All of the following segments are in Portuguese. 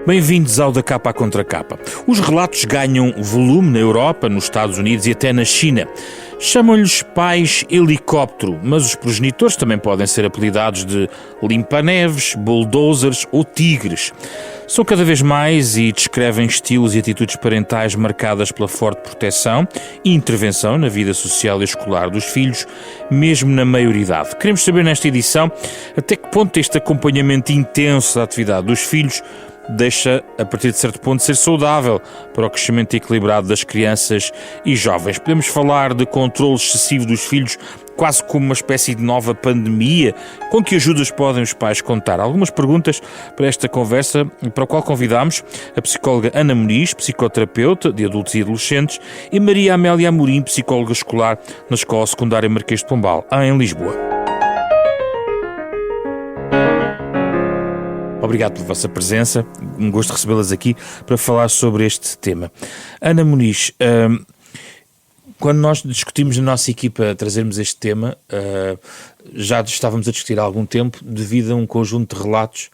Bem-vindos ao Da Capa à Contra Capa. Os relatos ganham volume na Europa, nos Estados Unidos e até na China. Chamam-lhes pais helicóptero, mas os progenitores também podem ser apelidados de limpa-neves, bulldozers ou tigres. São cada vez mais e descrevem estilos e atitudes parentais marcadas pela forte proteção e intervenção na vida social e escolar dos filhos, mesmo na maioridade. Queremos saber nesta edição até que ponto este acompanhamento intenso da atividade dos filhos deixa, a partir de certo ponto, ser saudável para o crescimento equilibrado das crianças e jovens. Podemos falar de controle excessivo dos filhos, quase como uma espécie de nova pandemia. Com que ajudas podem os pais contar? Algumas perguntas para esta conversa, para a qual convidamos a psicóloga Ana Muniz, psicoterapeuta de adultos e adolescentes, e Maria Amélia Amorim, psicóloga escolar na Escola Secundária Marquês de Pombal, em Lisboa. Obrigado pela vossa presença, um gosto de recebê-las aqui para falar sobre este tema. Ana Muniz, quando nós discutimos na nossa equipa trazermos este tema, já estávamos a discutir há algum tempo devido a um conjunto de relatos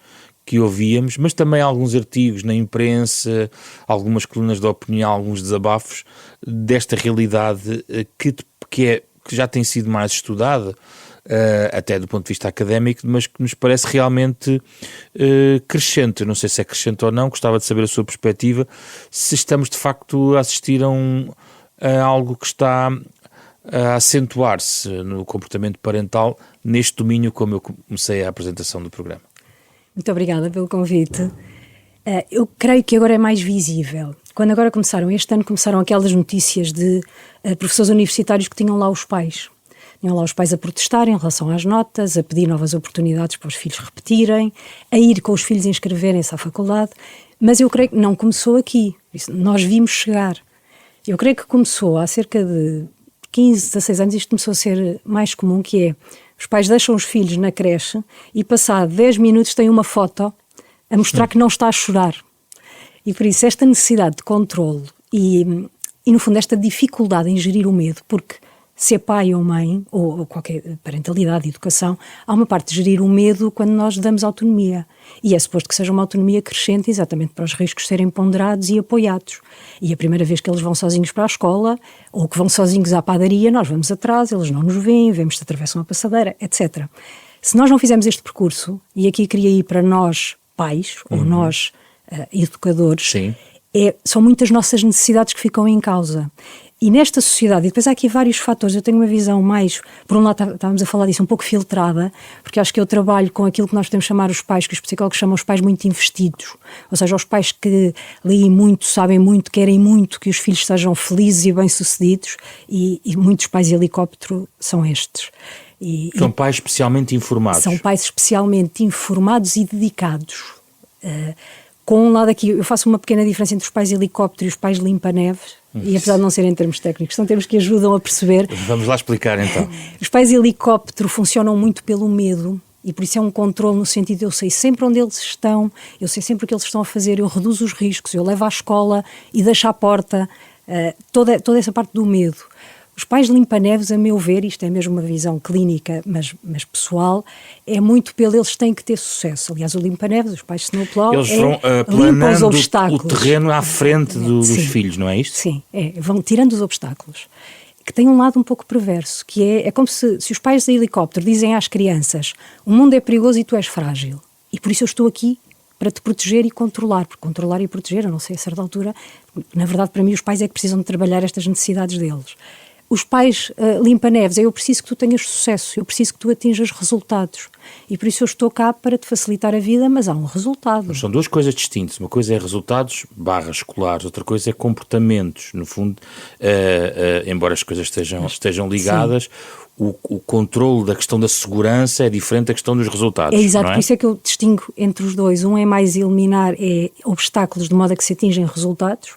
que ouvíamos, mas também alguns artigos na imprensa, algumas colunas de opinião, alguns desabafos desta realidade que já tem sido mais estudada, até do ponto de vista académico, mas que nos parece realmente crescente. Eu não sei se é crescente ou não, gostava de saber a sua perspectiva, se estamos de facto a assistir a algo que está a acentuar-se no comportamento parental neste domínio, como eu comecei a apresentação do programa. Muito obrigada pelo convite. Eu creio que agora é mais visível. Quando agora este ano começaram aquelas notícias de professores universitários que tinham lá os pais. Tinham lá os pais a protestarem em relação às notas, a pedir novas oportunidades para os filhos repetirem, a ir com os filhos inscreverem-se à faculdade. Mas eu creio que não começou aqui. Nós vimos chegar. Eu creio que começou há cerca de 15, 16 anos, isto começou a ser mais comum, que é, os pais deixam os filhos na creche e passado 10 minutos têm uma foto a mostrar que não está a chorar. E por isso esta necessidade de controle e no fundo esta dificuldade em gerir o medo, porque se é pai ou mãe, ou qualquer parentalidade e educação, há uma parte de gerir o medo quando nós damos autonomia. E é suposto que seja uma autonomia crescente exatamente para os riscos serem ponderados e apoiados. E a primeira vez que eles vão sozinhos para a escola, ou que vão sozinhos à padaria, nós vamos atrás, eles não nos veem, vemos se atravessam a passadeira, etc. Se nós não fizermos este percurso, e aqui queria ir para nós pais, ou nós educadores, são muitas nossas necessidades que ficam em causa. E nesta sociedade, e depois há aqui vários fatores, eu tenho uma visão mais, por um lado estávamos a falar disso, um pouco filtrada, porque acho que eu trabalho com aquilo que nós podemos chamar os pais, que os psicólogos chamam os pais muito investidos, ou seja, os pais que leem muito, sabem muito, querem muito que os filhos sejam felizes e bem-sucedidos, e muitos pais helicóptero são estes. São pais especialmente informados. São pais especialmente informados e dedicados. Com um lado aqui, eu faço uma pequena diferença entre os pais helicóptero e os pais limpa-neves, e apesar de não serem termos técnicos, são termos que ajudam a perceber. Vamos lá explicar então. Os pais helicóptero funcionam muito pelo medo, e por isso é um controle no sentido de eu sei sempre onde eles estão, eu sei sempre o que eles estão a fazer, eu reduzo os riscos, eu levo à escola e deixo à porta, toda essa parte do medo. Os pais limpa-neves, a meu ver, isto é mesmo uma visão clínica, mas pessoal, é muito eles têm que ter sucesso. Aliás, o limpa-neves, os pais Snowplow, eles vão planando o terreno à frente dos filhos, não é isto? Sim, vão tirando os obstáculos. Que tem um lado um pouco perverso, que é como se os pais de helicóptero dizem às crianças: o mundo é perigoso e tu és frágil, e por isso eu estou aqui para te proteger e controlar, porque controlar e proteger, eu não sei a certa altura, na verdade para mim os pais é que precisam de trabalhar estas necessidades deles. Os pais limpa-neves, eu preciso que tu tenhas sucesso, eu preciso que tu atinjas resultados. E por isso eu estou cá para te facilitar a vida, mas há um resultado. Mas são duas coisas distintas. Uma coisa é resultados /escolares, outra coisa é comportamentos. No fundo, embora as coisas estejam ligadas, o controle da questão da segurança é diferente da questão dos resultados. É exato, não é? Por isso é que eu distingo entre os dois. Um é mais eliminar obstáculos de modo a que se atingem resultados,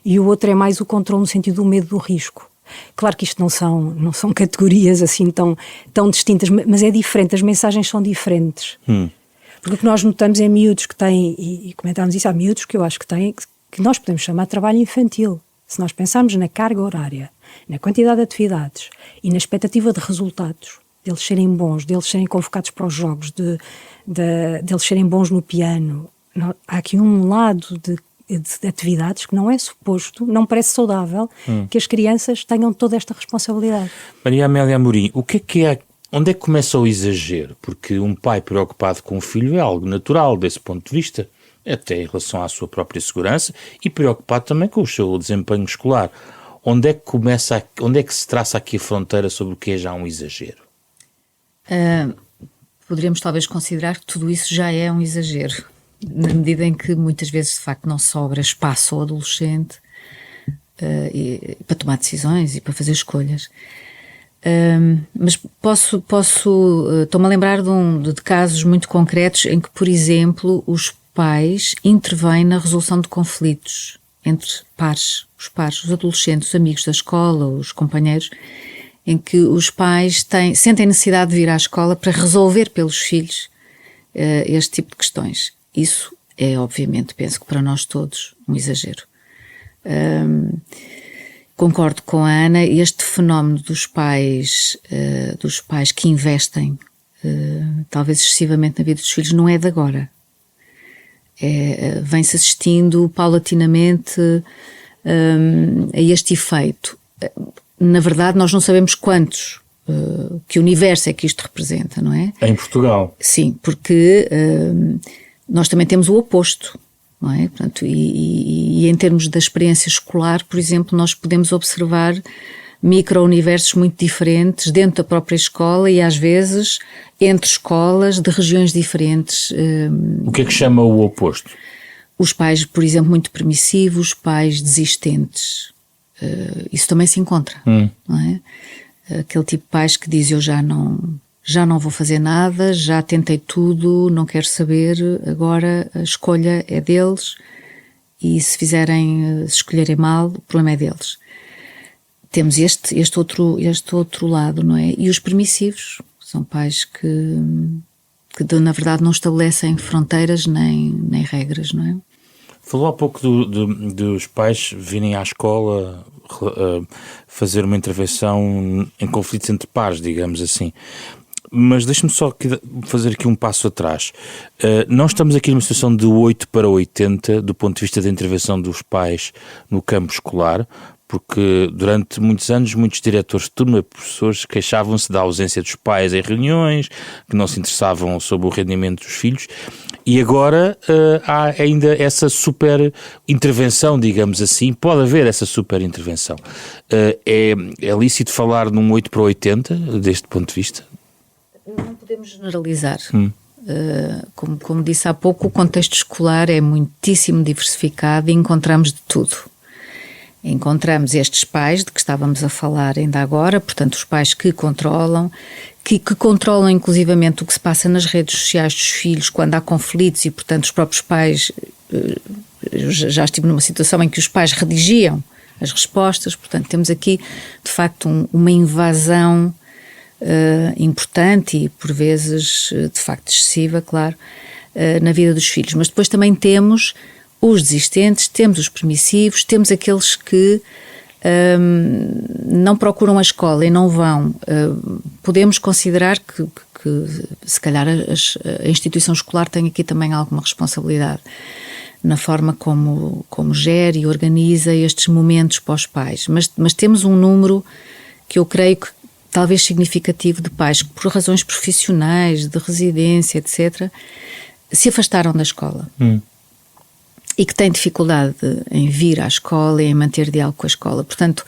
e o outro é mais o controle no sentido do medo do risco. Claro que isto não são categorias assim tão distintas, mas é diferente, as mensagens são diferentes. Porque o que nós notamos é miúdos que têm, e comentámos isso, há miúdos que eu acho que têm, que nós podemos chamar de trabalho infantil. Se nós pensarmos na carga horária, na quantidade de atividades e na expectativa de resultados, deles serem bons, deles serem convocados para os jogos, deles serem bons no piano, há aqui um lado de atividades que não é suposto, não parece saudável que as crianças tenham toda esta responsabilidade. Maria Amélia Amorim, onde é que começa o exagero? Porque um pai preocupado com o filho é algo natural desse ponto de vista, até em relação à sua própria segurança e preocupado também com o seu desempenho escolar. Onde é que se traça aqui a fronteira sobre o que é já um exagero? Poderíamos talvez considerar que tudo isso já é um exagero, na medida em que muitas vezes de facto não sobra espaço ao adolescente para tomar decisões e para fazer escolhas. Mas estou-me a lembrar de casos muito concretos em que, por exemplo, os pais intervêm na resolução de conflitos entre pares, os adolescentes, os amigos da escola, os companheiros, em que os pais sentem necessidade de vir à escola para resolver pelos filhos este tipo de questões. Isso é, obviamente, penso que para nós todos, um exagero. Concordo com a Ana, este fenómeno dos pais que investem, talvez excessivamente na vida dos filhos, não é de agora. Vem-se assistindo paulatinamente a este efeito. Na verdade, nós não sabemos quantos, que universo é que isto representa, não é? Em Portugal? Sim, porque nós também temos o oposto, não é? Portanto, e em termos da experiência escolar, por exemplo, nós podemos observar micro-universos muito diferentes dentro da própria escola e às vezes entre escolas de regiões diferentes. O que é que chama o oposto? Os pais, por exemplo, muito permissivos, pais desistentes. Isso também se encontra, não é? Aquele tipo de pais que diz: eu já não vou fazer nada, já tentei tudo, não quero saber, agora a escolha é deles e se escolherem mal, o problema é deles. Temos este outro lado, não é? E os permissivos são pais que na verdade não estabelecem fronteiras nem regras, não é? Falou há pouco dos pais virem à escola fazer uma intervenção em conflitos entre pares, digamos assim. Mas deixe-me só fazer aqui um passo atrás. Nós estamos aqui numa situação de 8 para 80 do ponto de vista da intervenção dos pais no campo escolar, porque durante muitos anos muitos diretores de turma, professores, queixavam-se da ausência dos pais em reuniões, que não se interessavam sobre o rendimento dos filhos, e agora há ainda essa super intervenção, digamos assim, pode haver essa super intervenção. É lícito falar num 8 para 80 deste ponto de vista? Não podemos generalizar. Como disse há pouco, o contexto escolar é muitíssimo diversificado e encontramos de tudo. Encontramos estes pais de que estávamos a falar ainda agora, portanto os pais que controlam, que controlam inclusivamente o que se passa nas redes sociais dos filhos quando há conflitos e portanto os próprios pais, eu já estive numa situação em que os pais redigiam as respostas, portanto temos aqui de facto uma invasão importante e por vezes de facto excessiva, claro, na vida dos filhos, mas depois também temos os desistentes, temos os permissivos, temos aqueles que não procuram a escola e não vão. Podemos considerar que se calhar a instituição escolar tem aqui também alguma responsabilidade na forma como gere e organiza estes momentos para os pais. Mas temos um número que eu creio que talvez significativo de pais que por razões profissionais, de residência, etc., se afastaram da escola. E que têm dificuldade em vir à escola e em manter diálogo com a escola. Portanto,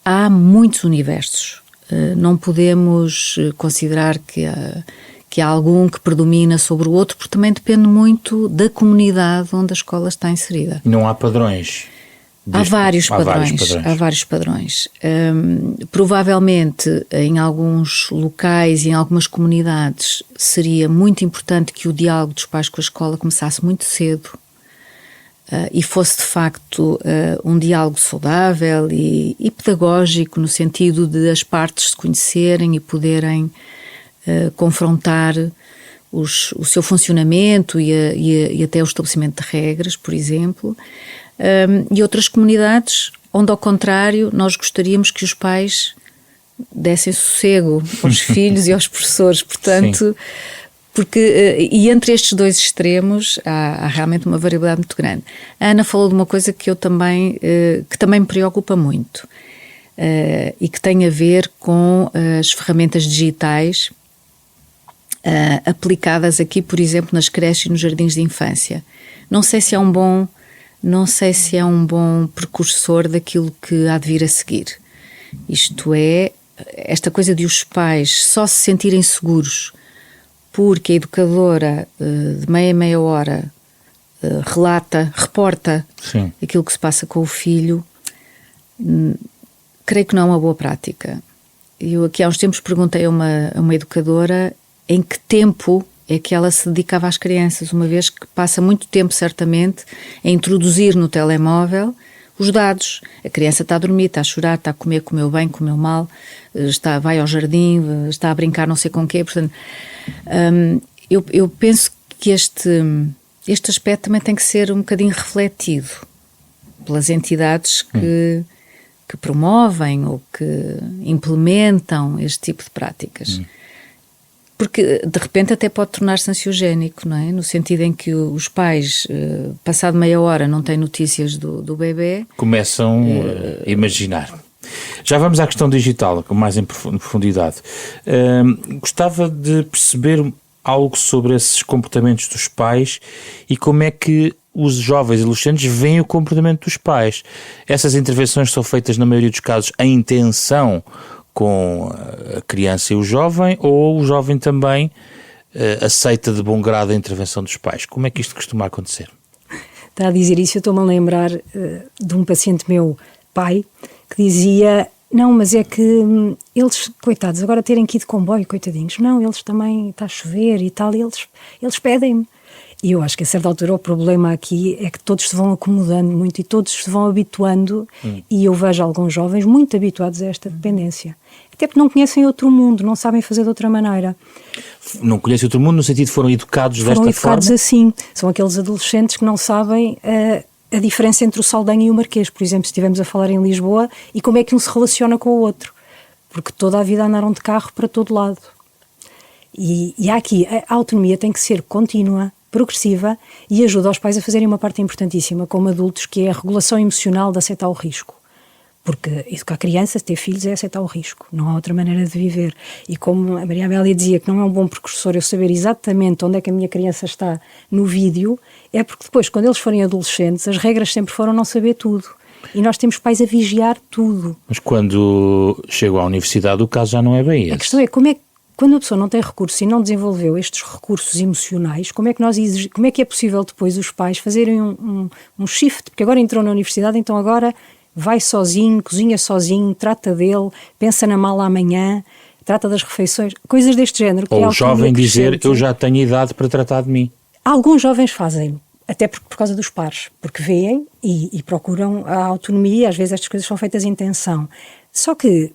há muitos universos. Não podemos considerar que há algum que predomina sobre o outro, porque também depende muito da comunidade onde a escola está inserida. Não há padrões? Há vários padrões. Provavelmente, em alguns locais e em algumas comunidades, seria muito importante que o diálogo dos pais com a escola começasse muito cedo, e fosse de facto um diálogo saudável e pedagógico, no sentido de as partes se conhecerem e poderem confrontar o seu funcionamento e até o estabelecimento de regras, por exemplo, e outras comunidades onde, ao contrário, nós gostaríamos que os pais dessem sossego aos filhos e aos professores, portanto... Sim. Porque, e entre estes dois extremos há realmente uma variabilidade muito grande. A Ana falou de uma coisa que que também me preocupa muito, e que tem a ver com as ferramentas digitais aplicadas aqui, por exemplo, nas creches e nos jardins de infância. Não sei se é um bom precursor daquilo que há de vir a seguir. Isto é, esta coisa de os pais só se sentirem seguros porque a educadora de meia hora reporta Sim. aquilo que se passa com o filho, creio que não é uma boa prática. Eu aqui há uns tempos perguntei a uma educadora em que tempo é que ela se dedicava às crianças, uma vez que passa muito tempo, certamente, a introduzir no telemóvel os dados. A criança está a dormir, está a chorar, está a comer, comeu bem, comeu mal, vai ao jardim, está a brincar não sei com o quê. Portanto, eu penso que este aspecto também tem que ser um bocadinho refletido pelas entidades que promovem ou que implementam este tipo de práticas. Porque, de repente, até pode tornar-se ansiogénico, não é? No sentido em que os pais, passado meia hora, não têm notícias do bebê. Começam a imaginar. Já vamos à questão digital, com mais em profundidade. Gostava de perceber algo sobre esses comportamentos dos pais e como é que os jovens e adolescentes veem o comportamento dos pais. Essas intervenções são feitas, na maioria dos casos, em intenção com a criança e o jovem, ou o jovem também aceita de bom grado a intervenção dos pais? Como é que isto costuma acontecer? Está a dizer isso, eu estou-me a lembrar de um paciente meu, pai, que dizia, não, mas é que eles, coitados, agora terem que ir de comboio, coitadinhos, não, eles também, está a chover e tal, e eles pedem-me. E eu acho que a certa altura o problema aqui é que todos se vão acomodando muito e todos se vão habituando, e eu vejo alguns jovens muito habituados a esta dependência. Até porque não conhecem outro mundo, não sabem fazer de outra maneira. Não conhecem outro mundo no sentido de foram educados desta forma? Foram educados assim. São aqueles adolescentes que não sabem a diferença entre o Saldanha e o Marquês, por exemplo, se estivermos a falar em Lisboa, e como é que um se relaciona com o outro. Porque toda a vida andaram de carro para todo lado. E há aqui, a autonomia tem que ser contínua, progressiva, e ajuda os pais a fazerem uma parte importantíssima como adultos, que é a regulação emocional de aceitar o risco. Porque educar crianças, ter filhos, é aceitar o risco. Não há outra maneira de viver. E como a Maria Amélia dizia que não é um bom precursor eu saber exatamente onde é que a minha criança está no vídeo, é porque depois, quando eles forem adolescentes, as regras sempre foram não saber tudo. E nós temos pais a vigiar tudo. Mas quando chegam à universidade, o caso já não é bem esse. A questão é, quando a pessoa não tem recursos e não desenvolveu estes recursos emocionais, como é que é possível depois os pais fazerem um shift? Porque agora entrou na universidade, então agora vai sozinho, cozinha sozinho, trata dele, pensa na mala amanhã, trata das refeições, coisas deste género. Ou o jovem dizer, eu já tenho idade para tratar de mim. Alguns jovens fazem, até por causa dos pares, porque veem e procuram a autonomia, às vezes estas coisas são feitas em tensão. Só que,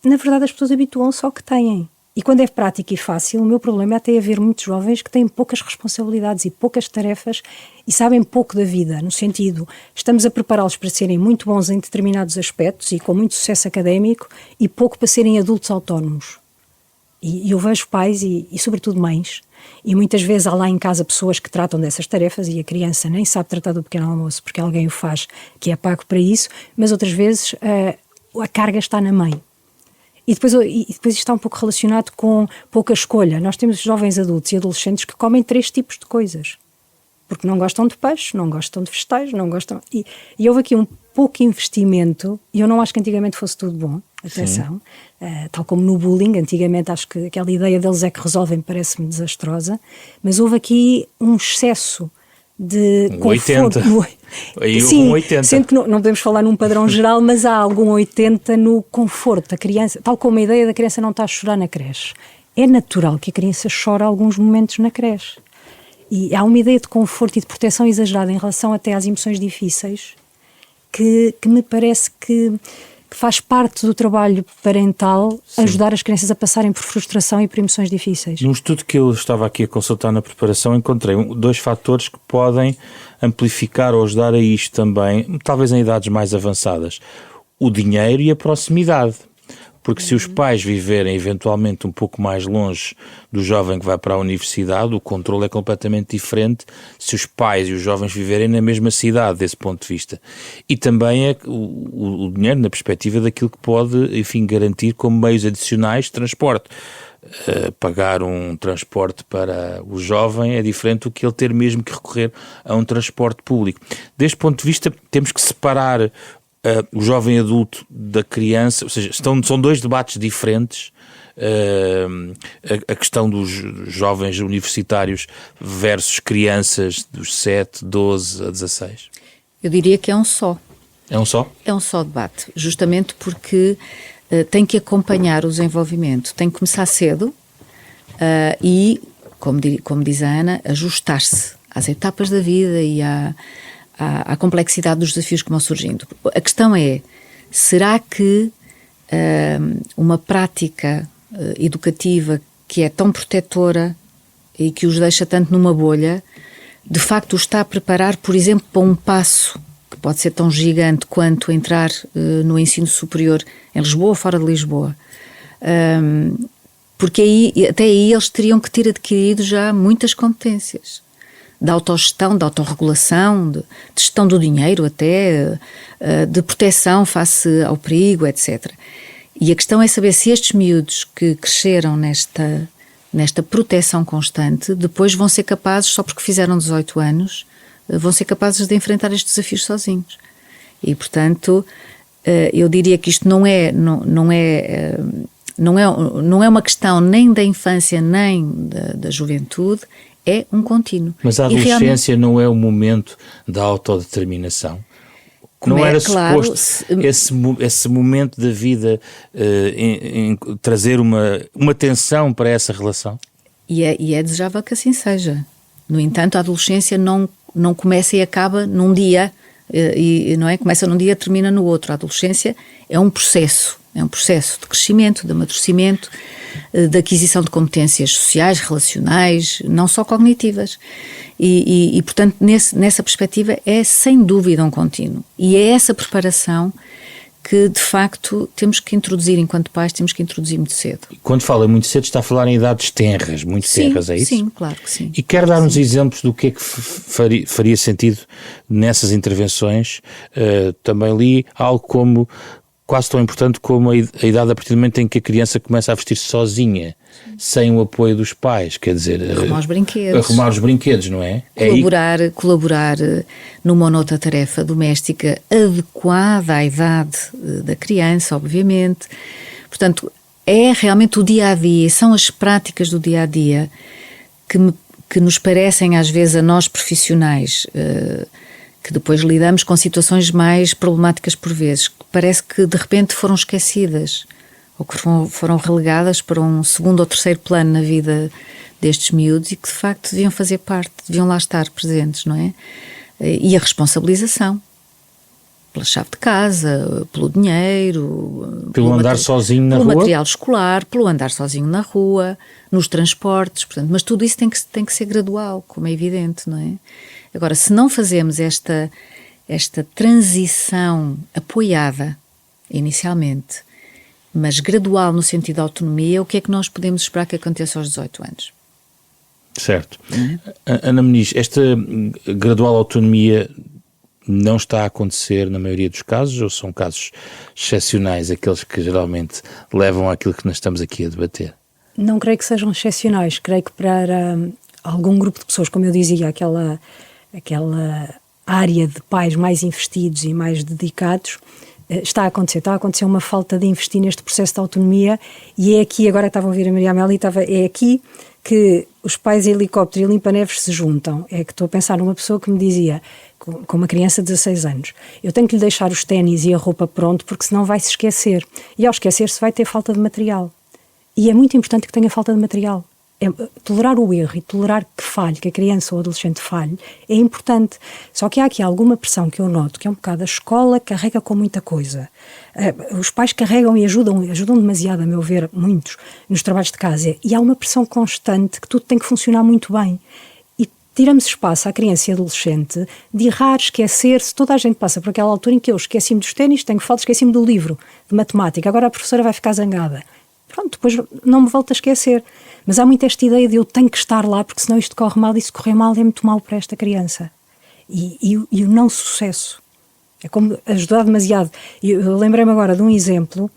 na verdade, as pessoas habituam-se ao que têm. E quando é prático e fácil, o meu problema é até haver muitos jovens que têm poucas responsabilidades e poucas tarefas e sabem pouco da vida, no sentido, estamos a prepará-los para serem muito bons em determinados aspectos e com muito sucesso académico e pouco para serem adultos autónomos. E eu vejo pais e sobretudo mães, e muitas vezes há lá em casa pessoas que tratam dessas tarefas e a criança nem sabe tratar do pequeno almoço porque alguém o faz, que é pago para isso, mas outras vezes a carga está na mãe. E depois isto está um pouco relacionado com pouca escolha. Nós temos jovens adultos e adolescentes que comem 3 tipos de coisas. Porque não gostam de peixe, não gostam de vegetais, não gostam... E houve aqui um pouco investimento, e eu não acho que antigamente fosse tudo bom, atenção, tal como no bullying, antigamente acho que aquela ideia deles é que resolvem parece-me desastrosa, mas houve aqui um excesso de conforto. 80. Aí sim, 80. sendo que não podemos falar num padrão geral, mas há algum 80 no conforto da criança, tal como a ideia da criança não está a chorar na creche. É natural que a criança chore alguns momentos na creche. E há uma ideia de conforto e de proteção exagerada em relação até às emoções difíceis que me parece que faz parte do trabalho parental. Sim. Ajudar as crianças a passarem por frustração e por emoções difíceis. Num estudo que eu estava aqui a consultar na preparação, encontrei 2 fatores que podem amplificar ou ajudar a isto também, talvez em idades mais avançadas: o dinheiro e a proximidade. porque se os pais viverem eventualmente um pouco mais longe do jovem que vai para a universidade, o controle é completamente diferente se os pais e os jovens viverem na mesma cidade, desse ponto de vista. E também é o dinheiro na perspectiva daquilo que pode, enfim, garantir como meios adicionais de transporte. Pagar um transporte para o jovem é diferente do que ele ter mesmo que recorrer a um transporte público. Deste ponto de vista, temos que separar o jovem adulto da criança, ou seja, são dois debates diferentes. A questão dos jovens universitários versus crianças dos 7, 12 a 16. Eu diria que é um só. É um só? É um só debate, justamente porque tem que acompanhar o desenvolvimento, tem que começar cedo e, como diz a Ana, ajustar-se às etapas da vida e à complexidade dos desafios que vão surgindo. A questão é, será que uma prática educativa que é tão protetora e que os deixa tanto numa bolha, de facto os está a preparar, por exemplo, para um passo que pode ser tão gigante quanto entrar no ensino superior em Lisboa ou fora de Lisboa. Porque até aí eles teriam que ter adquirido já muitas competências de autogestão, de autorregulação, de gestão do dinheiro até, de proteção face ao perigo, etc. E a questão é saber se estes miúdos que cresceram nesta proteção constante, depois vão ser capazes, só porque fizeram 18 anos, vão ser capazes de enfrentar estes desafios sozinhos. E, portanto, eu diria que isto não é uma questão nem da infância nem da juventude, é um contínuo. Mas a adolescência não é o momento da autodeterminação? Não era suposto esse momento da vida em trazer uma tensão para essa relação? E é desejável que assim seja. No entanto, a adolescência não começa e acaba num dia, não é? Começa num dia e termina no outro. A adolescência é um processo de crescimento, de amadurecimento, de aquisição de competências sociais, relacionais, não só cognitivas. E portanto, nessa perspectiva é sem dúvida um contínuo. E é essa preparação que, de facto, temos que introduzir enquanto pais, temos que introduzir muito cedo. Quando fala muito cedo, está a falar em idades tenras, muito tenras, é isso? Sim, claro que sim. E quer dar uns exemplos do que é que faria sentido nessas intervenções? Também li algo como quase tão importante como a idade a partir do momento em que a criança começa a vestir-se sozinha, sem o apoio dos pais, quer dizer... Arrumar os brinquedos. Arrumar os brinquedos, não é? Colaborar numa ou noutra tarefa doméstica adequada à idade da criança, obviamente. Portanto, é realmente o dia-a-dia, são as práticas do dia-a-dia que nos parecem, às vezes, a nós profissionais... que depois lidamos com situações mais problemáticas por vezes, que parece que de repente foram esquecidas ou que foram relegadas para um segundo ou terceiro plano na vida destes miúdos e que de facto deviam fazer parte, deviam lá estar presentes, não é? E a responsabilização pela chave de casa, pelo dinheiro, pelo andar sozinho na rua, pelo material escolar, pelo andar sozinho na rua, nos transportes, portanto, mas tudo isso tem que ser gradual, como é evidente, não é? Agora, se não fazemos esta transição apoiada inicialmente, mas gradual no sentido da autonomia, o que é que nós podemos esperar que aconteça aos 18 anos? Certo. Ana Muniz, esta gradual autonomia não está a acontecer na maioria dos casos ou são casos excepcionais, aqueles que geralmente levam àquilo que nós estamos aqui a debater? Não creio que sejam excepcionais, creio que para algum grupo de pessoas, como eu dizia, aquela área de pais mais investidos e mais dedicados, está a acontecer uma falta de investir neste processo de autonomia e é aqui, agora estava a ouvir a Maria Amélia, é aqui que os pais helicóptero e limpa-neves se juntam. É que estou a pensar numa pessoa que me dizia, com uma criança de 16 anos, eu tenho que lhe deixar os ténis e a roupa pronto porque senão vai se esquecer. E ao esquecer-se vai ter falta de material. E é muito importante que tenha falta de material. Tolerar o erro e tolerar que falhe, que a criança ou o adolescente falhe, é importante. Só que há aqui alguma pressão que eu noto, que é um bocado a escola carrega com muita coisa. Os pais carregam e ajudam demasiado, a meu ver, muitos, nos trabalhos de casa. E há uma pressão constante que tudo tem que funcionar muito bem. E tiramos espaço à criança e adolescente de errar, esquecer-se. Toda a gente passa por aquela altura em que eu esqueci-me dos ténis, tenho falta, esqueci-me do livro de matemática, agora a professora vai ficar zangada. Pronto, depois não me volto a esquecer. Mas há muito esta ideia de eu tenho que estar lá, porque senão isto corre mal, e se correr mal é muito mal para esta criança. E o não sucesso. É como ajudar demasiado. Eu lembrei-me agora de um exemplo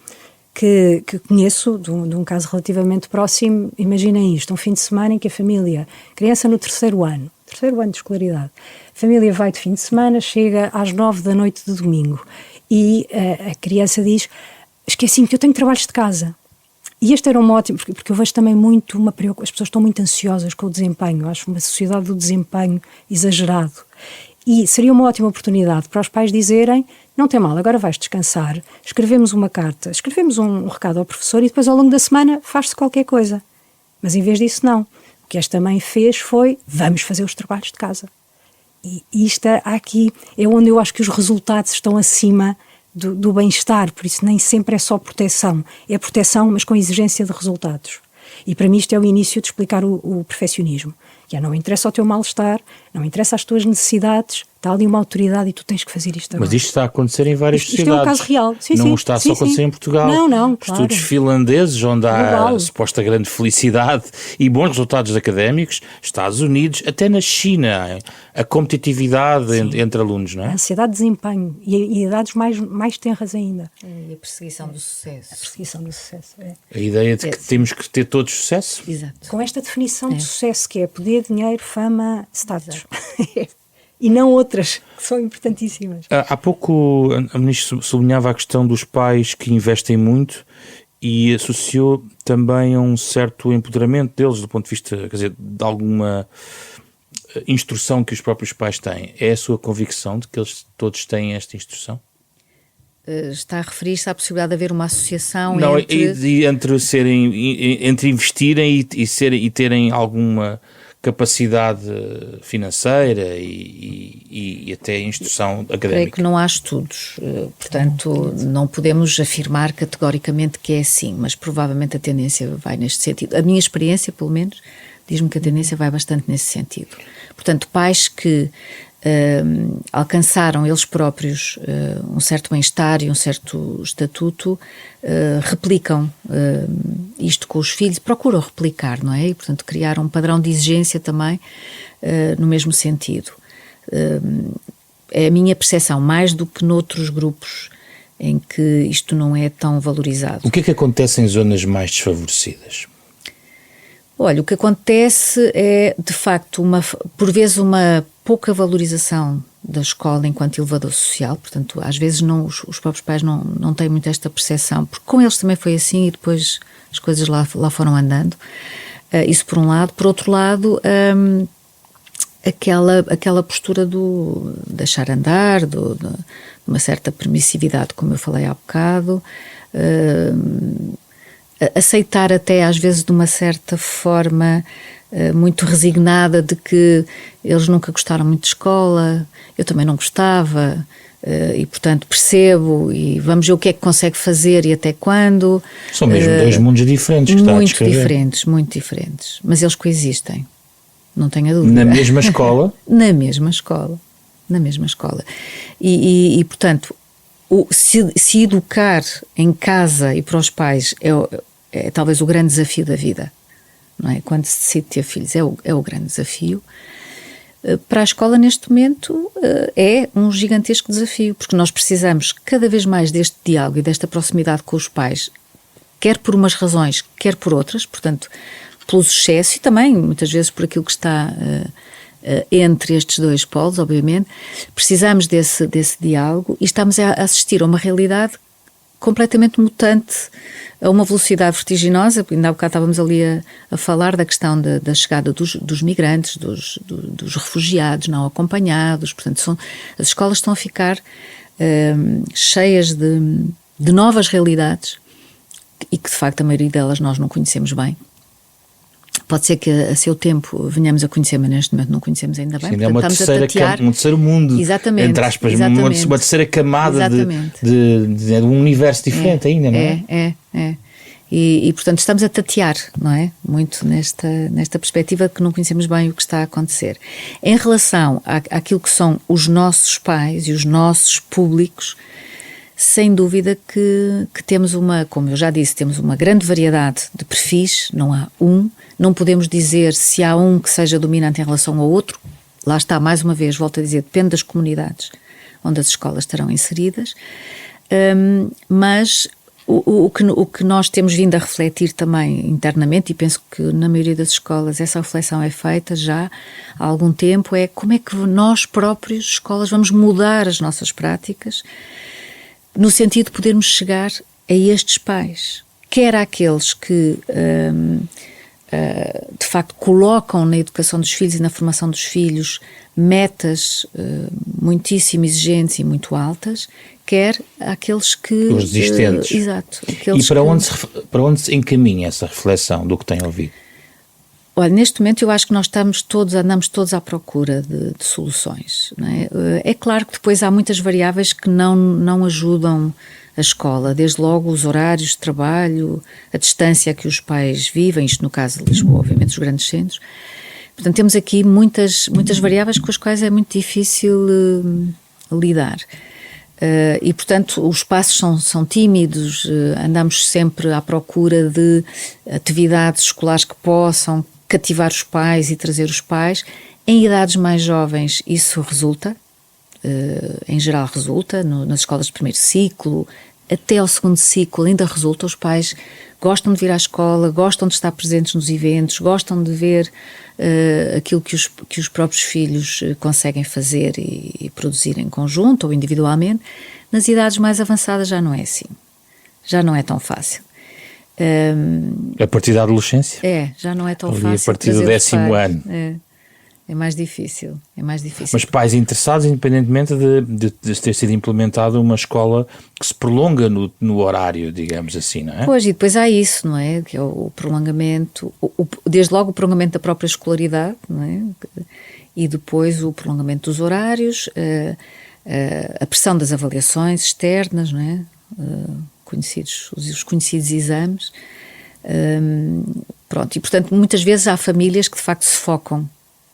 que conheço, de um caso relativamente próximo. Imaginem isto, um fim de semana em que a família, criança no terceiro ano de escolaridade, a família vai de fim de semana, chega às 9 da noite de domingo e a criança diz: esqueci-me que eu tenho trabalhos de casa. E este era um ótimo, porque eu vejo também muito uma preocupação, as pessoas estão muito ansiosas com o desempenho, eu acho uma sociedade do desempenho exagerado. E seria uma ótima oportunidade para os pais dizerem: não tem mal, agora vais descansar, escrevemos uma carta, escrevemos um recado ao professor e depois ao longo da semana faz-se qualquer coisa. Mas em vez disso não. O que esta mãe fez foi: vamos fazer os trabalhos de casa. E isto aqui é onde eu acho que os resultados estão acima do bem-estar, por isso nem sempre é só proteção. É proteção, mas com exigência de resultados. E para mim isto é o início de explicar o perfeccionismo. Que não interessa o teu mal-estar, não interessa as tuas necessidades, está ali uma autoridade e tu tens que fazer isto agora. Mas isto está a acontecer em várias sociedades. Isto é um caso real. Sim, não está só a acontecer em Portugal. Não, claro. Estudos finlandeses, onde há Global. suposta grande felicidade e bons resultados académicos. Estados Unidos, até na China, a competitividade entre alunos, não é? A ansiedade de desempenho e idades mais tenras ainda. E a perseguição do sucesso. A perseguição do sucesso, é. A ideia de que temos que ter todos sucesso. Exato. Com esta definição de sucesso que é poder, dinheiro, fama, status. E não outras, que são importantíssimas. Há pouco a ministra sublinhava a questão dos pais que investem muito e associou também a um certo empoderamento deles do ponto de vista, quer dizer, de alguma instrução que os próprios pais têm. É a sua convicção de que eles todos têm esta instrução? Está a referir-se à possibilidade de haver uma associação entre investirem e terem alguma capacidade financeira e até instrução académica? Creio que não há estudos, portanto não podemos afirmar categoricamente que é assim, mas provavelmente a tendência vai neste sentido. A minha experiência, pelo menos, diz-me que a tendência vai bastante nesse sentido. Portanto, pais que alcançaram eles próprios um certo bem-estar e um certo estatuto, replicam isto com os filhos, procuram replicar, não é? E, portanto, criar um padrão de exigência também no mesmo sentido. É a minha percepção, mais do que noutros grupos em que isto não é tão valorizado. O que é que acontece em zonas mais desfavorecidas? Olha, o que acontece é, de facto, por vezes uma pouca valorização da escola enquanto elevador social, portanto, às vezes os próprios pais não têm muito esta percepção, porque com eles também foi assim e depois as coisas lá foram andando. Isso por um lado. Por outro lado, aquela postura do deixar andar, de uma certa permissividade, como eu falei há bocado, aceitar até às vezes de uma certa forma muito resignada de que eles nunca gostaram muito de escola, eu também não gostava e portanto percebo e vamos ver o que é que consegue fazer e até quando. São mesmo dois mundos diferentes que está a descrever. Muito diferentes, mas eles coexistem, não tenho a dúvida. Na mesma escola? Na mesma escola. E portanto, se educar em casa e para os pais é talvez o grande desafio da vida, não é? Quando se decide ter filhos é o grande desafio. Para a escola neste momento é um gigantesco desafio, porque nós precisamos cada vez mais deste diálogo e desta proximidade com os pais, quer por umas razões, quer por outras, portanto, pelos excessos e também muitas vezes por aquilo que está entre estes dois polos, obviamente. Precisamos desse diálogo e estamos a assistir a uma realidade completamente mutante, a uma velocidade vertiginosa. Ainda há bocado estávamos ali a falar da questão da chegada dos migrantes, dos refugiados não acompanhados, portanto as escolas estão a ficar cheias de novas realidades e que de facto a maioria delas nós não conhecemos bem. Pode ser que a seu tempo venhamos a conhecer, mas neste momento não conhecemos ainda bem. Sim, é um terceiro mundo, exatamente, entre aspas, uma terceira camada de um universo diferente ainda, não é? E, portanto, estamos a tatear, não é? Muito nesta perspectiva que não conhecemos bem o que está a acontecer. Em relação àquilo que são os nossos pais e os nossos públicos, sem dúvida que temos como eu já disse, temos uma grande variedade de perfis, não há não podemos dizer se há um que seja dominante em relação ao outro. Lá está, mais uma vez, volto a dizer, depende das comunidades onde as escolas estarão inseridas, mas o que nós temos vindo a refletir também internamente, e penso que na maioria das escolas essa reflexão é feita já há algum tempo, é como é que nós próprios, escolas, vamos mudar as nossas práticas no sentido de podermos chegar a estes pais, quer àqueles que de facto colocam na educação dos filhos e na formação dos filhos metas muitíssimo exigentes e muito altas, quer àqueles que... Os desistentes. Exato. E para onde se encaminha essa reflexão do que tem ouvido? Olha, neste momento eu acho que nós andamos todos à procura de soluções, não é? É claro que depois há muitas variáveis que não ajudam a escola, desde logo os horários de trabalho, a distância que os pais vivem, isto no caso de Lisboa, obviamente os grandes centros. Portanto, temos aqui muitas variáveis com as quais é muito difícil lidar. E, portanto, os passos são tímidos, andamos sempre à procura de atividades escolares que possam cativar os pais e trazer os pais. Em idades mais jovens isso resulta, em geral resulta, nas escolas de primeiro ciclo, até ao segundo ciclo ainda resulta. Os pais gostam de vir à escola, gostam de estar presentes nos eventos, gostam de ver aquilo que os próprios filhos conseguem fazer e produzir em conjunto ou individualmente. Nas idades mais avançadas já não é assim, já não é tão fácil. A partir da adolescência? Já não é tão ali fácil. A partir do 10º ano. É mais difícil. Mas pais interessados, independentemente de ter sido implementada uma escola que se prolonga no horário, digamos assim, não é? Pois, e depois há isso, não é? Que é o prolongamento, desde logo o prolongamento da própria escolaridade, não é? E depois o prolongamento dos horários, a pressão das avaliações externas, não é? Os conhecidos exames. Pronto, e portanto muitas vezes há famílias que de facto se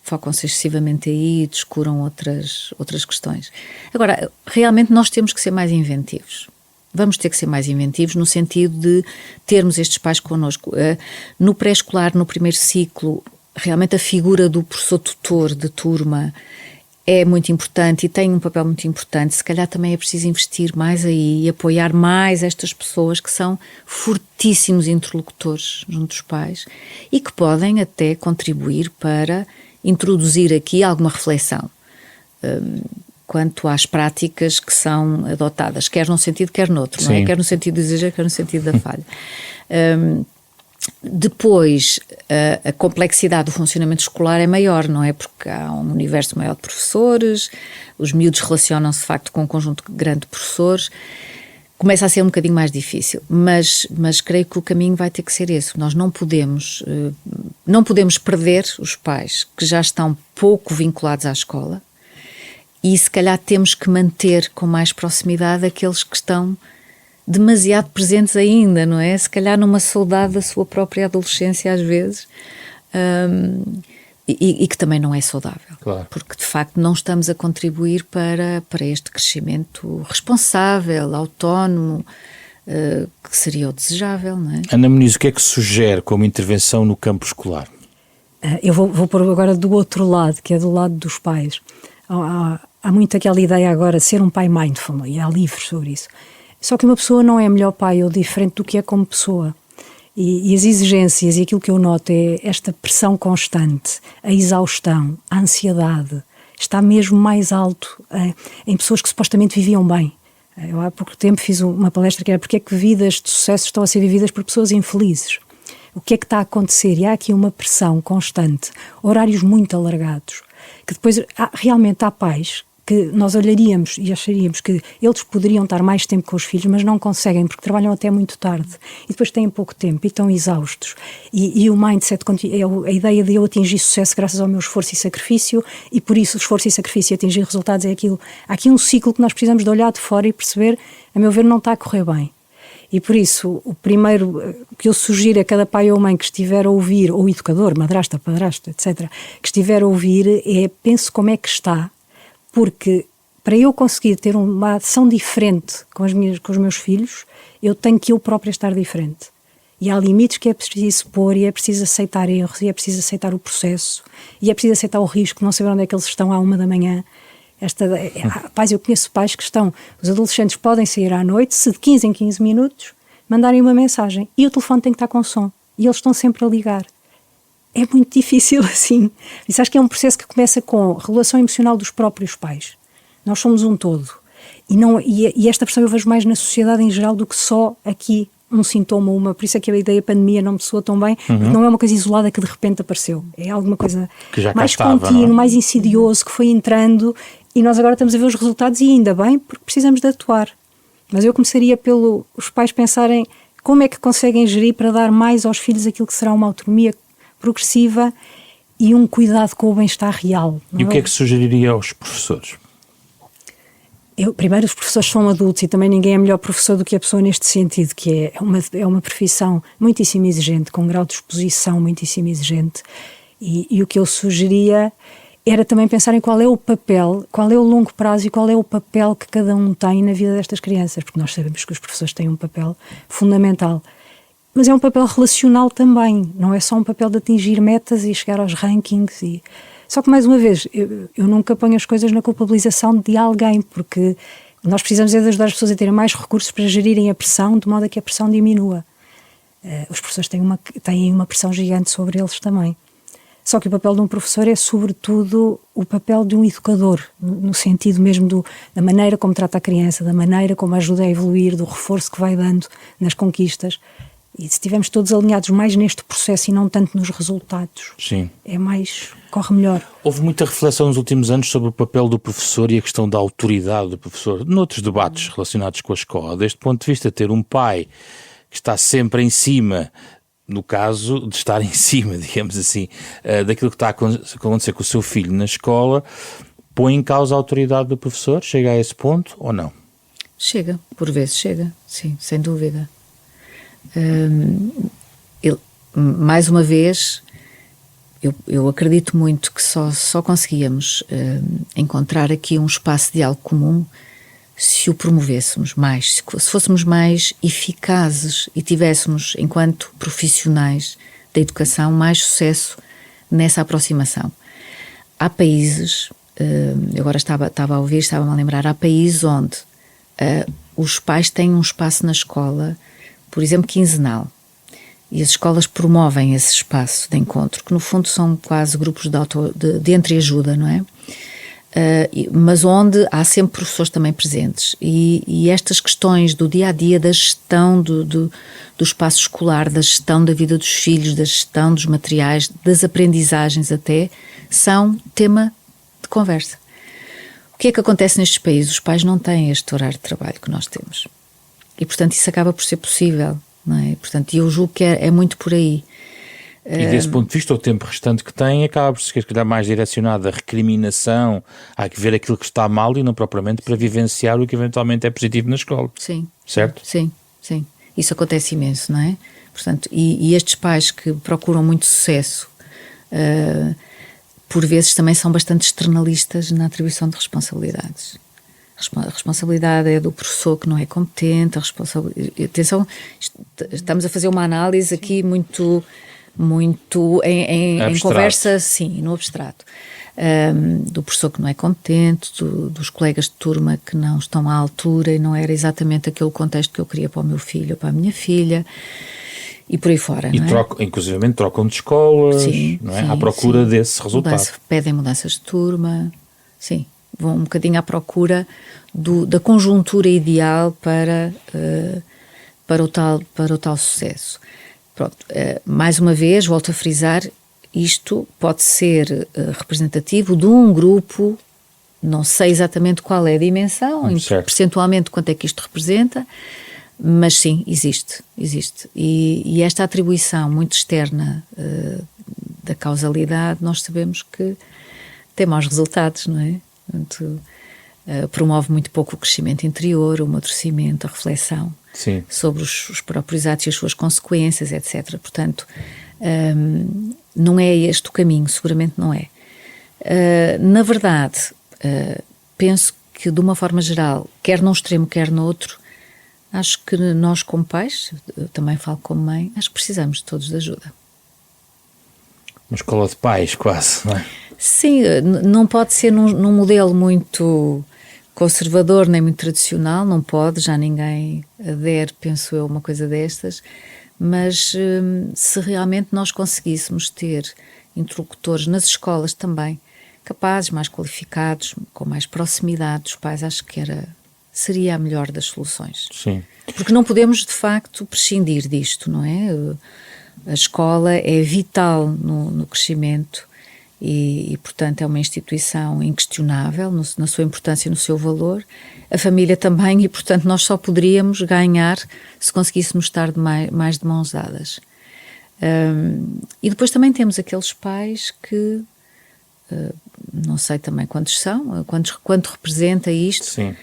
focam-se excessivamente aí e descuram outras questões. Agora, realmente nós temos que ser mais inventivos. Vamos ter que ser mais inventivos no sentido de termos estes pais connosco. No pré-escolar, no primeiro ciclo, realmente a figura do professor tutor de turma é muito importante e tem um papel muito importante. Se calhar também é preciso investir mais aí e apoiar mais estas pessoas que são fortíssimos interlocutores junto dos pais e que podem até contribuir para introduzir aqui alguma reflexão quanto às práticas que são adotadas, quer num sentido, quer noutro, não é? Quer no sentido do exagero, quer no sentido da falha. Depois, a complexidade do funcionamento escolar é maior, não é? Porque há um universo maior de professores, os miúdos relacionam-se de facto com um conjunto grande de professores, começa a ser um bocadinho mais difícil, mas creio que o caminho vai ter que ser esse. Nós não podemos perder os pais que já estão pouco vinculados à escola e se calhar temos que manter com mais proximidade aqueles que estão demasiado presentes ainda, não é? Se calhar numa saudade da sua própria adolescência às vezes, e que também não é saudável, claro. Porque de facto não estamos a contribuir para este crescimento responsável, autónomo, que seria o desejável, não é? Ana Muniz, o que é que sugere como intervenção no campo escolar? Eu vou pôr agora do outro lado, que é do lado dos pais. Há muito aquela ideia agora de ser um pai mindful, e há livros sobre isso. Só que uma pessoa não é melhor pai ou diferente do que é como pessoa. E as exigências e aquilo que eu noto é esta pressão constante, a exaustão, a ansiedade, está mesmo mais alto em pessoas que supostamente viviam bem. Eu há pouco tempo fiz uma palestra que era porque é que vidas de sucesso estão a ser vividas por pessoas infelizes. O que é que está a acontecer? E há aqui uma pressão constante, horários muito alargados, que depois realmente há pais que nós olharíamos e acharíamos que eles poderiam estar mais tempo com os filhos, mas não conseguem porque trabalham até muito tarde e depois têm pouco tempo e estão exaustos. E o mindset é a ideia de eu atingir sucesso graças ao meu esforço e sacrifício e por isso o esforço e sacrifício e atingir resultados é aquilo. Há aqui um ciclo que nós precisamos de olhar de fora e perceber, a meu ver, não está a correr bem. E por isso, o primeiro que eu sugiro a cada pai ou mãe que estiver a ouvir, ou educador, madrasta, padrasto, etc., que estiver a ouvir, é pense como é que está, porque para eu conseguir ter uma ação diferente com os meus filhos, eu tenho que eu própria estar diferente. E há limites que é preciso pôr, e é preciso aceitar erros, e é preciso aceitar o processo, e é preciso aceitar o risco, não saber onde é que eles estão à 1h. Eu conheço pais que os adolescentes podem sair à noite, se de 15 em 15 minutos mandarem uma mensagem, e o telefone tem que estar com som, e eles estão sempre a ligar. É muito difícil assim. Isso acho que é um processo que começa com a regulação emocional dos próprios pais. Nós somos um todo. E esta pressão eu vejo mais na sociedade em geral do que só aqui um sintoma, por isso é que a ideia pandemia não me soa tão bem, porque não é uma coisa isolada que de repente apareceu, é alguma coisa que já mais estava, contínuo, não é? mais insidioso, que foi entrando, e nós agora estamos a ver os resultados, e ainda bem, porque precisamos de atuar. Mas eu começaria os pais pensarem como é que conseguem gerir para dar mais aos filhos aquilo que será uma autonomia progressiva e um cuidado com o bem-estar real. E o que é que sugeriria aos professores? Primeiro, os professores são adultos, e também ninguém é melhor professor do que a pessoa neste sentido, que é uma profissão muitíssimo exigente, com um grau de exposição muitíssimo exigente, e o que eu sugeria era também pensar em qual é o papel, qual é o longo prazo e qual é o papel que cada um tem na vida destas crianças, porque nós sabemos que os professores têm um papel fundamental, mas é um papel relacional também, não é só um papel de atingir metas e chegar aos rankings. Só que, mais uma vez, eu nunca ponho as coisas na culpabilização de alguém, porque nós precisamos de ajudar as pessoas a terem mais recursos para gerirem a pressão, de modo a que a pressão diminua. Os professores têm uma pressão gigante sobre eles também. Só que o papel de um professor é, sobretudo, o papel de um educador, no sentido mesmo da maneira como trata a criança, da maneira como ajuda a evoluir, do reforço que vai dando nas conquistas. E se estivermos todos alinhados mais neste processo e não tanto nos resultados, Sim. corre melhor. Houve muita reflexão nos últimos anos sobre o papel do professor e a questão da autoridade do professor, noutros debates relacionados com a escola. Deste ponto de vista, ter um pai que está sempre em cima, no caso de estar em cima, digamos assim, daquilo que está a acontecer com o seu filho na escola, põe em causa a autoridade do professor? Chega a esse ponto ou não? Chega, por vezes chega, sim, sem dúvida. Mais uma vez, eu acredito muito que só conseguíamos encontrar aqui um espaço de diálogo comum se o promovêssemos mais, se fôssemos mais eficazes e tivéssemos, enquanto profissionais da educação, mais sucesso nessa aproximação. Há países, eu agora estava a ouvir, estava-me a lembrar, há países onde os pais têm um espaço na escola, por exemplo, quinzenal, e as escolas promovem esse espaço de encontro, que no fundo são quase grupos de entreajuda, não é? Mas onde há sempre professores também presentes, e estas questões do dia-a-dia, da gestão do espaço escolar, da gestão da vida dos filhos, da gestão dos materiais, das aprendizagens até, são tema de conversa. O que é que acontece nestes países? Os pais não têm este horário de trabalho que nós temos. E, portanto, isso acaba por ser possível, não é? Portanto, eu julgo que é muito por aí. E desse ponto de vista, o tempo restante que tem acaba por se calhar mais direcionado à recriminação, a ver aquilo que está mal e não propriamente para vivenciar o que eventualmente é positivo na escola. Sim. Certo? Sim. Isso acontece imenso, não é? Portanto, e estes pais que procuram muito sucesso, por vezes também são bastante externalistas na atribuição de responsabilidades. A responsabilidade é do professor que não é competente, atenção, estamos a fazer uma análise aqui muito em conversa, sim, no abstrato. Do professor que não é competente, dos colegas de turma que não estão à altura e não era exatamente aquele contexto que eu queria para o meu filho ou para a minha filha, e por aí fora. E não é? inclusivamente trocam de escolas, sim, não é? Sim, à procura sim. desse resultado. Pedem mudanças de turma, sim, vão um bocadinho à procura da conjuntura ideal para o tal sucesso. Pronto, mais uma vez, volto a frisar, isto pode ser representativo de um grupo, não sei exatamente qual é a dimensão, percentualmente quanto é que isto representa, mas sim, existe. E esta atribuição muito externa da causalidade, nós sabemos que tem maus resultados, não é? Portanto, promove muito pouco o crescimento interior, o amadurecimento, a reflexão Sim. sobre os próprios atos e as suas consequências, etc. Portanto, não é este o caminho, seguramente não é. Na verdade, penso que, de uma forma geral, quer num extremo, quer no outro, acho que nós, como pais, eu também falo como mãe, acho que precisamos todos de ajuda. Uma escola de pais, quase, não é? Sim, não pode ser num modelo muito conservador nem muito tradicional, não pode, já ninguém adere, penso eu, uma coisa destas, mas se realmente nós conseguíssemos ter interlocutores nas escolas também, capazes, mais qualificados, com mais proximidade dos pais, acho que seria a melhor das soluções. Sim. Porque não podemos, de facto, prescindir disto, não é? A escola é vital no crescimento e, portanto, é uma instituição inquestionável na sua importância e no seu valor. A família também e, portanto, nós só poderíamos ganhar se conseguíssemos estar mais de mãos dadas. E depois também temos aqueles pais que, não sei também quantos são, quanto representa isto, Sim.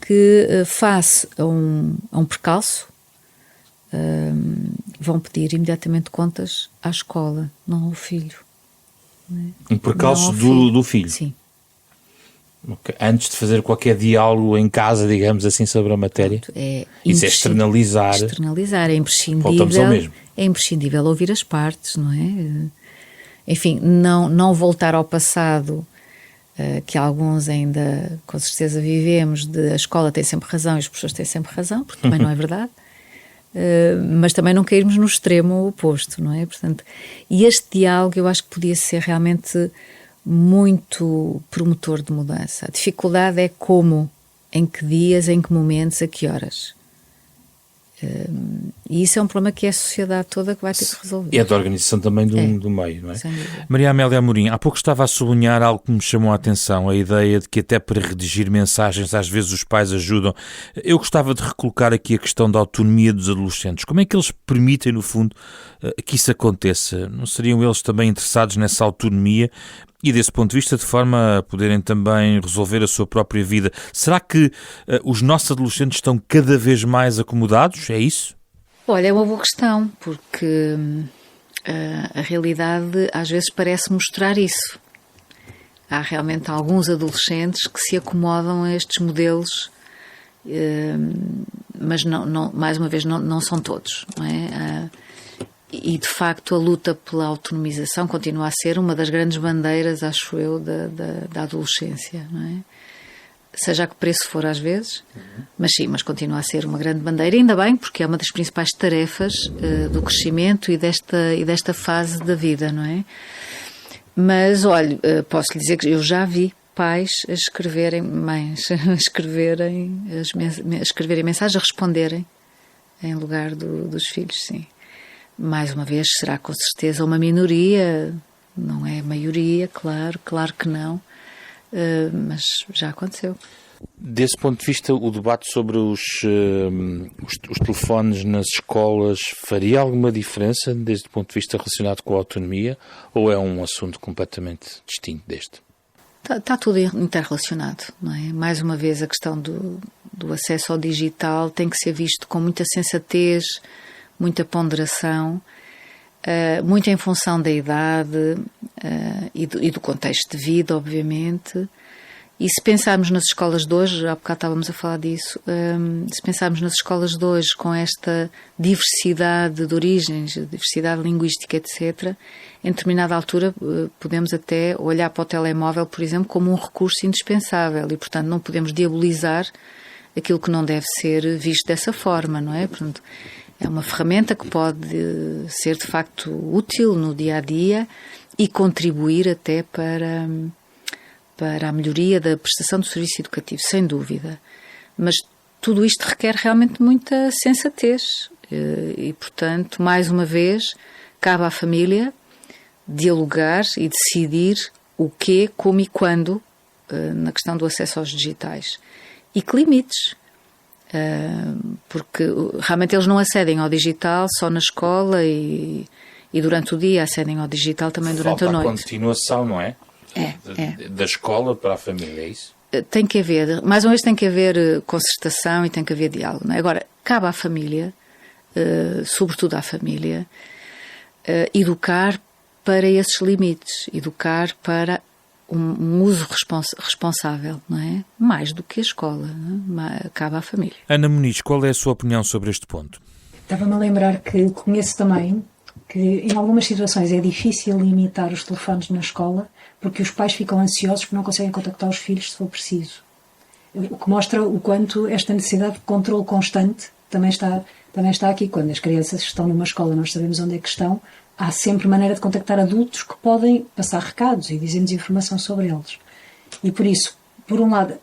que face a um percalço vão pedir imediatamente contas à escola, não ao filho. Um percalço do filho? Sim. Okay. Antes de fazer qualquer diálogo em casa, digamos assim, sobre a matéria? Pronto, isso é externalizar. Externalizar, é imprescindível. Voltamos ao mesmo. É imprescindível ouvir as partes, não é? Enfim, não voltar ao passado, que alguns ainda, com certeza, vivemos, de a escola tem sempre razão e as pessoas têm sempre razão, porque também não é verdade. Mas também não cairmos no extremo oposto, não é? Portanto, e este diálogo eu acho que podia ser realmente muito promotor de mudança. A dificuldade é como, em que dias, em que momentos, a que horas. E isso é um problema que é a sociedade toda que vai ter que resolver. É da organização também do meio, não é? Sem dúvida. Maria Amélia Amorim, há pouco estava a sublinhar algo que me chamou a atenção, a ideia de que até para redigir mensagens às vezes os pais ajudam. Eu gostava de recolocar aqui a questão da autonomia dos adolescentes. Como é que eles permitem, no fundo, que isso aconteça? Não seriam eles também interessados nessa autonomia e, desse ponto de vista, de forma a poderem também resolver a sua própria vida? Será que os nossos adolescentes estão cada vez mais acomodados? É isso? Olha, é uma boa questão, porque a realidade às vezes parece mostrar isso. Há realmente alguns adolescentes que se acomodam a estes modelos, mas não, mais uma vez não são todos, não é? E de facto a luta pela autonomização continua a ser uma das grandes bandeiras, acho eu, da adolescência, não é? Seja a que preço for às vezes, mas sim, mas continua a ser uma grande bandeira, ainda bem, porque é uma das principais tarefas do crescimento e desta fase da vida, não é? Mas, olha, posso lhe dizer que eu já vi pais a escreverem, mães a escreverem mensagens, a responderem em lugar dos filhos, sim. Mais uma vez, será com certeza uma minoria, não é a maioria, claro que não. Mas já aconteceu. Desse ponto de vista, o debate sobre os telefones nas escolas faria alguma diferença desde o ponto de vista relacionado com a autonomia, ou é um assunto completamente distinto deste? Está tudo interrelacionado, não é? Mais uma vez, a questão do acesso ao digital tem que ser visto com muita sensatez, muita ponderação, muito em função da idade e do contexto de vida, obviamente. E se pensarmos nas escolas de hoje, há bocado estávamos a falar disso, se pensarmos nas escolas de hoje com esta diversidade de origens, diversidade linguística, etc., em determinada altura podemos até olhar para o telemóvel, por exemplo, como um recurso indispensável e, portanto, não podemos diabolizar aquilo que não deve ser visto dessa forma, não é? Portanto, é uma ferramenta que pode ser, de facto, útil no dia-a-dia e contribuir até para a melhoria da prestação do serviço educativo, sem dúvida. Mas tudo isto requer realmente muita sensatez e, portanto, mais uma vez, cabe à família dialogar e decidir o quê, como e quando na questão do acesso aos digitais. E que limites. Porque realmente eles não acedem ao digital só na escola e durante o dia, acedem ao digital também durante a noite. Falta a continuação, não é? É. Da escola para a família, é isso? tem que haver, mais uma vez tem que haver concertação e tem que haver diálogo, não é? Agora, cabe à família, sobretudo à família, educar para esses limites, educar para um uso responsável, não é? Mais do que a escola, não é? Cabe à família. Ana Muniz, qual é a sua opinião sobre este ponto? Estava-me a lembrar que conheço também que em algumas situações é difícil limitar os telefones na escola porque os pais ficam ansiosos porque não conseguem contactar os filhos se for preciso. O que mostra o quanto esta necessidade de controle constante também está aqui. Quando as crianças estão numa escola, nós sabemos onde é que estão, há sempre maneira de contactar adultos que podem passar recados e dizer-nos informação sobre eles. E por isso, por um lado,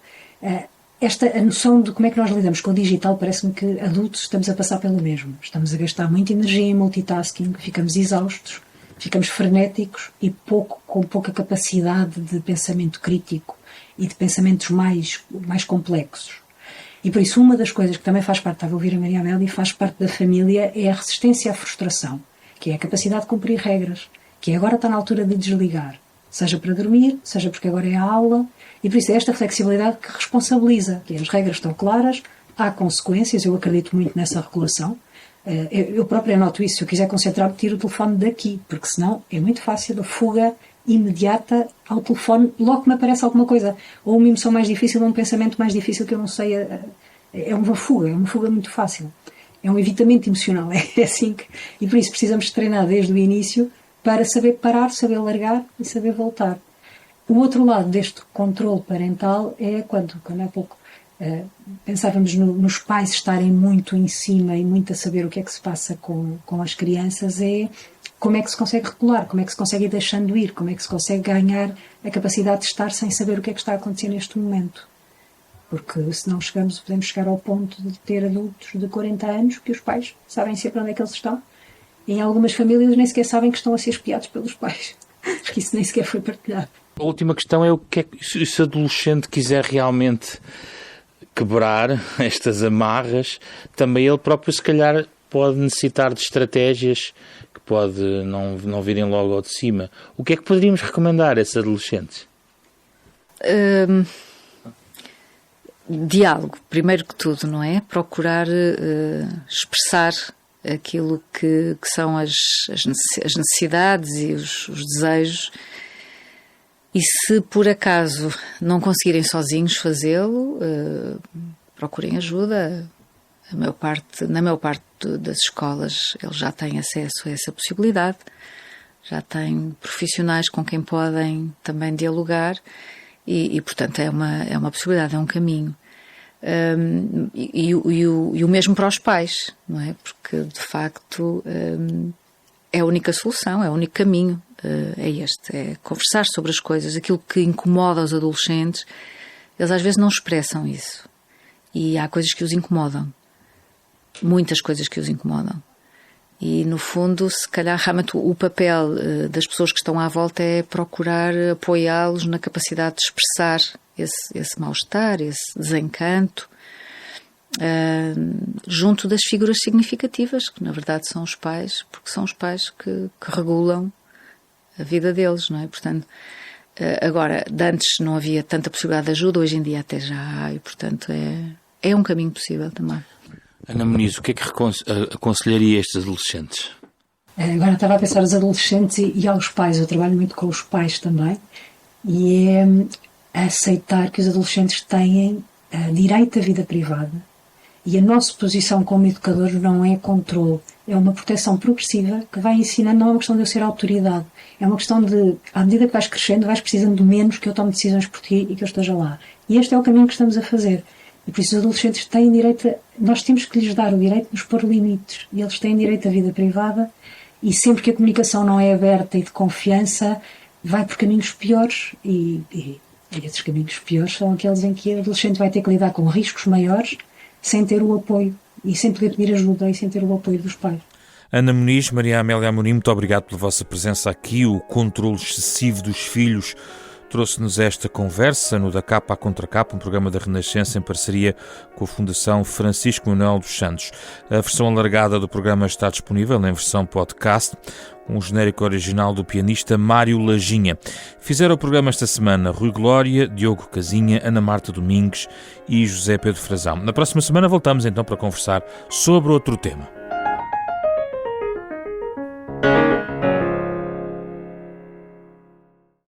a noção de como é que nós lidamos com o digital, parece-me que adultos estamos a passar pelo mesmo. Estamos a gastar muita energia em multitasking, ficamos exaustos, ficamos frenéticos e com pouca capacidade de pensamento crítico e de pensamentos mais complexos. E por isso uma das coisas que também faz parte, estava a ouvir a Maria Amélia, e faz parte da família é a resistência à frustração, que é a capacidade de cumprir regras, que agora está na altura de desligar, seja para dormir, seja porque agora é a aula, e por isso é esta flexibilidade que responsabiliza, que as regras estão claras, há consequências, eu acredito muito nessa regulação, eu própria noto isso, se eu quiser concentrar-me, tiro o telefone daqui, porque senão é muito fácil a fuga imediata ao telefone, logo que me aparece alguma coisa, ou uma emoção mais difícil, ou um pensamento mais difícil que eu não sei, é uma fuga muito fácil. É um evitamento emocional, é assim que... E por isso precisamos treinar desde o início para saber parar, saber largar e saber voltar. O outro lado deste controle parental é quando há pouco pensávamos nos pais estarem muito em cima e muito a saber o que é que se passa com as crianças, é como é que se consegue regular, como é que se consegue ir deixando ir, como é que se consegue ganhar a capacidade de estar sem saber o que é que está a acontecer neste momento. Porque se não podemos chegar ao ponto de ter adultos de 40 anos que os pais sabem sempre onde é que eles estão. E em algumas famílias nem sequer sabem que estão a ser espiados pelos pais. Porque isso nem sequer foi partilhado. A última questão é o que é que, se o adolescente quiser realmente quebrar estas amarras, também ele próprio se calhar pode necessitar de estratégias que pode não virem logo ao de cima. O que é que poderíamos recomendar a esses adolescentes? Diálogo, primeiro que tudo, não é? Procurar expressar aquilo que são as necessidades e os desejos, e se por acaso não conseguirem sozinhos fazê-lo, procurem ajuda. Na maior parte das escolas eles já têm acesso a essa possibilidade, já têm profissionais com quem podem também dialogar e portanto é uma possibilidade, é um caminho. E o mesmo para os pais, não é? Porque de facto é a única solução, é o único caminho, é conversar sobre as coisas, aquilo que incomoda os adolescentes. Eles às vezes não expressam isso e há coisas que os incomodam, muitas coisas que os incomodam, e no fundo se calhar realmente o papel das pessoas que estão à volta é procurar apoiá-los na capacidade de expressar esse mal-estar, esse desencanto, junto das figuras significativas, que na verdade são os pais, porque são os pais que regulam a vida deles, não é? Portanto, agora, de antes não havia tanta possibilidade de ajuda, hoje em dia até já há, e portanto é um caminho possível também. Ana Muniz, o que é que aconselharia a estes adolescentes? Agora estava a pensar aos adolescentes e aos pais, eu trabalho muito com os pais também, e é aceitar que os adolescentes têm direito à vida privada, e a nossa posição como educadores não é controle, é uma proteção progressiva que vai ensinando, não é uma questão de eu ser autoridade, é uma questão de, à medida que vais crescendo, vais precisando de menos que eu tome decisões por ti e que eu esteja lá. E este é o caminho que estamos a fazer. E por isso os adolescentes têm direito, nós temos que lhes dar o direito de nos pôr limites, e eles têm direito à vida privada, e sempre que a comunicação não é aberta e de confiança, vai por caminhos piores, e esses caminhos piores são aqueles em que o adolescente vai ter que lidar com riscos maiores, sem ter o apoio, e sem poder pedir ajuda, e sem ter o apoio dos pais. Ana Muniz, Maria Amélia Amorim, muito obrigado pela vossa presença aqui. O controle excessivo dos filhos trouxe-nos esta conversa no Da Capa à Contra Capa, um programa da Renascença em parceria com a Fundação Francisco Manuel dos Santos. A versão alargada do programa está disponível em versão podcast, um genérico original do pianista Mário Laginha. Fizeram o programa esta semana Rui Glória, Diogo Casinha, Ana Marta Domingues e José Pedro Frazão. Na próxima semana voltamos então para conversar sobre outro tema.